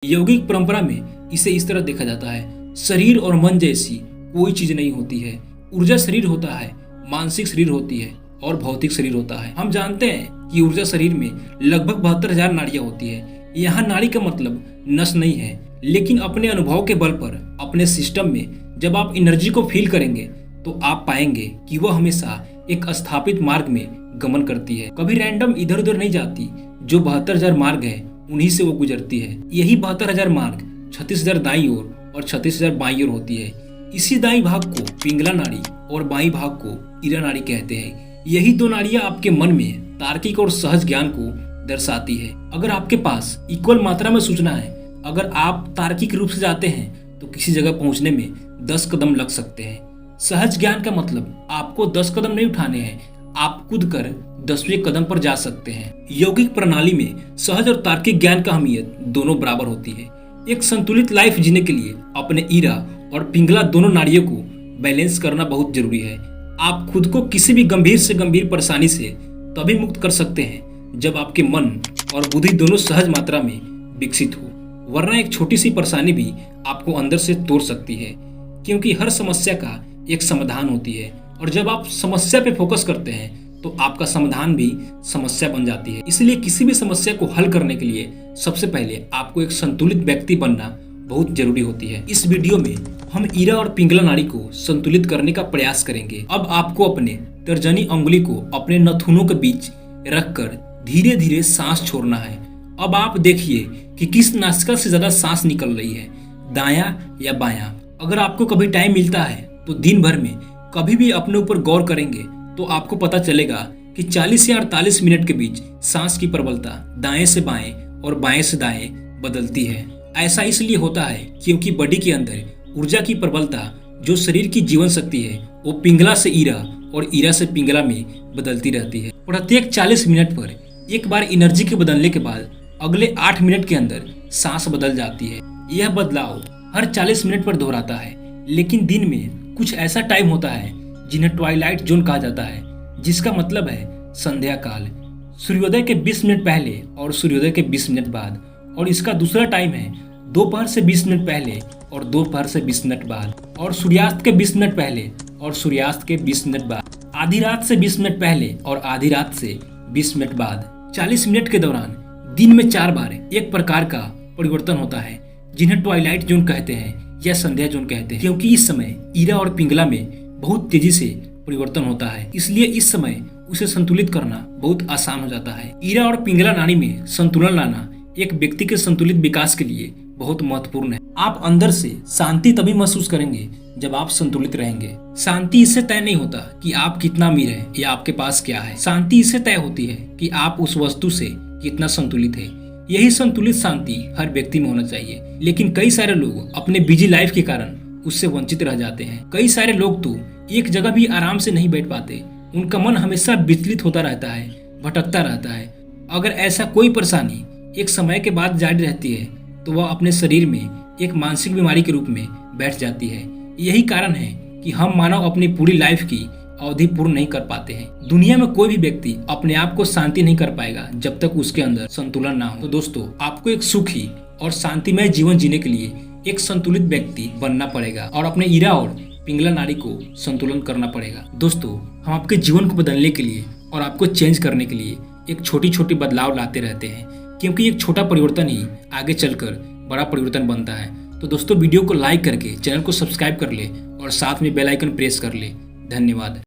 यौगिक परंपरा में इसे इस तरह देखा जाता है, शरीर और मन जैसी कोई चीज नहीं होती है। ऊर्जा शरीर होता है, मानसिक शरीर होती है और भौतिक शरीर होता है। हम जानते हैं कि ऊर्जा शरीर में लगभग 72,000 नाड़ियां होती है। यहाँ नाड़ी का मतलब नस नहीं है, लेकिन अपने अनुभव के बल पर अपने सिस्टम में जब आप एनर्जी को फील करेंगे तो आप पाएंगे कि वह हमेशा एक स्थापित मार्ग में गमन करती है, कभी रैंडम इधर उधर नहीं जाती। जो 72,000 मार्ग है उन्हीं से वो गुजरती है। यही 72,000 मार्ग 36,000 दाईं ओर और 36,000 बाईं ओर होती है। इसी दाईं भाग को पिंगला नाड़ी और बाईं भाग को ईरा नाड़ी कहते हैं। यही दो नाड़ियां आपके मन में तार्किक और सहज ज्ञान को दर्शाती है। अगर आपके पास इक्वल मात्रा में सूचना है, अगर आप तार्किक रूप से जाते हैं तो किसी जगह पहुंचने में 10 कदम लग सकते हैं। सहज ज्ञान का मतलब आपको 10 कदम नहीं उठाने हैं, आप कूद कर 10वें कदम पर जा सकते हैं। यौगिक प्रणाली में सहज और तार्किक ज्ञान का अहमियत दोनों बराबर होती है। एक संतुलित लाइफ जीने के लिए अपने ईरा और पिंगला दोनों नाड़ियों को बैलेंस करना बहुत जरूरी है। आप खुद को किसी भी गंभीर से गंभीर परेशानी से तभी मुक्त कर सकते हैं जब आपके मन और बुद्धि दोनों सहज मात्रा में विकसित हो, वरना एक छोटी सी परेशानी भी आपको अंदर से तोड़ सकती है, क्योंकि हर समस्या का एक समाधान होती है और जब आप समस्या पे फोकस करते हैं तो आपका समाधान भी समस्या बन जाती है। इसलिए किसी भी समस्या को हल करने के लिए सबसे पहले आपको एक संतुलित व्यक्ति बनना बहुत जरूरी होती है। इस वीडियो में हम ईरा और पिंगला नाड़ी को संतुलित करने का प्रयास करेंगे। अब आपको अपने तर्जनी अंगुली को अपने नाखूनों के बीच रखकर धीरे धीरे सांस छोड़ना है। अब आप देखिए कि किस नासिका से ज्यादा सांस निकल रही है, दायां या बायां। अगर आपको कभी टाइम मिलता है तो दिन भर में कभी भी अपने ऊपर गौर करेंगे तो आपको पता चलेगा कि 40 या 48 मिनट के बीच सांस की प्रबलता दाएं से बाएं और बाएं से दाएं बदलती है। ऐसा इसलिए होता है क्योंकि बॉडी के अंदर ऊर्जा की प्रबलता, जो शरीर की जीवन शक्ति है, वो पिंगला से ईरा और ईरा से पिंगला में बदलती रहती है। प्रत्येक 40 मिनट पर एक बार एनर्जी के बदलने के बाद अगले 8 मिनट के अंदर सांस बदल जाती है। यह बदलाव हर 40 मिनट पर दोहराता है, लेकिन दिन में कुछ ऐसा टाइम होता है जिन्हें ट्वाइलाइट जोन कहा जाता है, जिसका मतलब है संध्या काल। सूर्योदय के 20 मिनट पहले और सूर्योदय के 20 मिनट बाद। और इसका दूसरा टाइम है दोपहर से 20 मिनट पहले और दोपहर से 20 मिनट बाद, और सूर्यास्त के 20 मिनट पहले और सूर्यास्त के 20 मिनट बाद, आधी रात से 20 मिनट पहले और आधी रात से 20 मिनट बाद। 40 मिनट के दौरान दिन में 4 बार एक प्रकार का परिवर्तन होता है, जिन्हें ट्वाइलाइट जोन कहते हैं या संध्या जोन कहते हैं, क्योंकि इस समय ईरा और पिंगला में बहुत तेजी से परिवर्तन होता है। इसलिए इस समय उसे संतुलित करना बहुत आसान हो जाता है। ईरा और पिंगला नाड़ी में संतुलन लाना एक व्यक्ति के संतुलित विकास के लिए बहुत महत्वपूर्ण है। आप अंदर से शांति तभी महसूस करेंगे जब आप संतुलित रहेंगे। शांति इससे तय नहीं होता कि आप कितना अमीर है या आपके पास क्या है। शांति इससे तय होती है कि आप उस वस्तु से कितना संतुलित है। यही संतुलित शांति हर व्यक्ति में होना चाहिए, लेकिन कई सारे लोग अपने बिजी लाइफ के कारण उससे वंचित रह जाते हैं। कई सारे लोग तो एक जगह भी आराम से नहीं बैठ पाते। उनका मन हमेशा विचलित होता रहता है, भटकता रहता है। अगर ऐसा कोई परेशानी एक समय के बाद जारी रहती है तो वह अपने शरीर में एक मानसिक बीमारी के रूप में बैठ जाती है। यही कारण है कि हम मानव अपनी पूरी लाइफ की अवधि पूर्ण नहीं कर पाते हैं। दुनिया में कोई भी व्यक्ति अपने आप को शांति नहीं कर पाएगा जब तक उसके अंदर संतुलन ना हो। तो दोस्तों, आपको एक सुखी और शांतिमय जीवन जीने के लिए एक संतुलित व्यक्ति बनना पड़ेगा और अपने ईरा और पिंगला नाड़ी को संतुलन करना पड़ेगा। दोस्तों, हम आपके जीवन को बदलने के लिए और आपको चेंज करने के लिए एक छोटी छोटी बदलाव लाते रहते हैं, क्योंकि एक छोटा परिवर्तन ही आगे चलकर बड़ा परिवर्तन बनता है। तो दोस्तों, वीडियो को लाइक करके चैनल को सब्सक्राइब कर ले और साथ में बेल आइकन प्रेस कर ले। धन्यवाद।